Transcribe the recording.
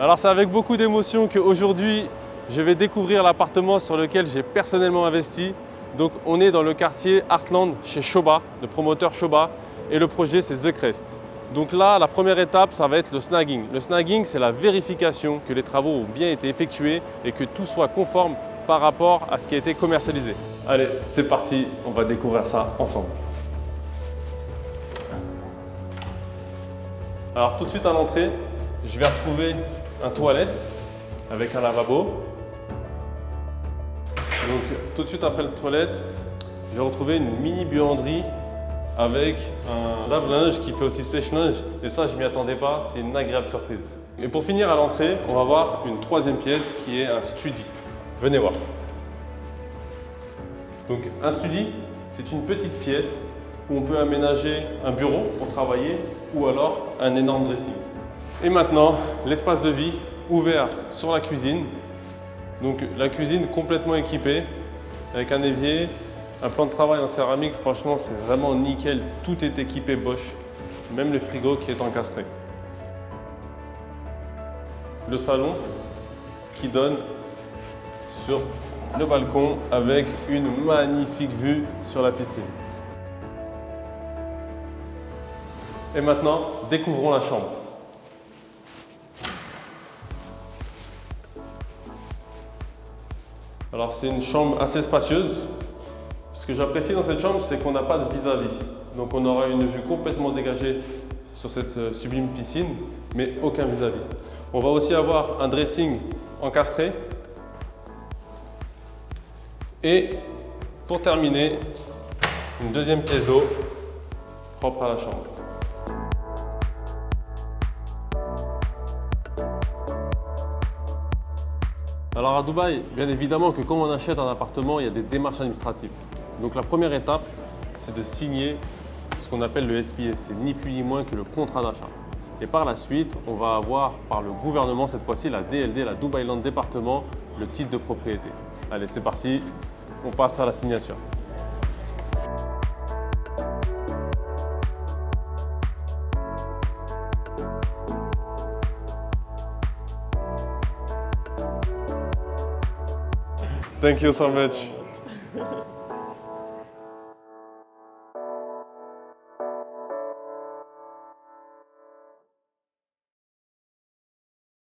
Alors c'est avec beaucoup d'émotion qu'aujourd'hui, je vais découvrir l'appartement sur lequel j'ai personnellement investi. Donc on est dans le quartier Heartland chez Shoba, le promoteur Shoba, et le projet c'est The Crest. Donc là, la première étape, ça va être le snagging. Le snagging, c'est la vérification que les travaux ont bien été effectués et que tout soit conforme par rapport à ce qui a été commercialisé. Allez, c'est parti, on va découvrir ça ensemble. Alors tout de suite à l'entrée, je vais retrouver un toilette avec un lavabo. Donc tout de suite après la toilette, je vais retrouver une mini buanderie avec un lave-linge qui fait aussi sèche-linge. Et ça, je ne m'y attendais pas, c'est une agréable surprise. Et pour finir à l'entrée, on va voir une troisième pièce qui est un study. Venez voir. Donc un study, c'est une petite pièce où on peut aménager un bureau pour travailler ou alors un énorme dressing. Et maintenant, l'espace de vie ouvert sur la cuisine. Donc la cuisine complètement équipée avec un évier, un plan de travail en céramique. Franchement, c'est vraiment nickel. Tout est équipé Bosch, même le frigo qui est encastré. Le salon qui donne sur le balcon avec une magnifique vue sur la piscine. Et maintenant, découvrons la chambre. Alors c'est une chambre assez spacieuse. Ce que j'apprécie dans cette chambre, c'est qu'on n'a pas de vis-à-vis. Donc on aura une vue complètement dégagée sur cette sublime piscine, mais aucun vis-à-vis. On va aussi avoir un dressing encastré. Et pour terminer, une deuxième pièce d'eau propre à la chambre. Alors à Dubaï, bien évidemment que quand on achète un appartement, il y a des démarches administratives. Donc la première étape, c'est de signer ce qu'on appelle le SPA. C'est ni plus ni moins que le contrat d'achat. Et par la suite, on va avoir par le gouvernement, cette fois-ci la DLD, la Dubai Land Département, le titre de propriété. Allez, c'est parti, on passe à la signature. Thank you so much.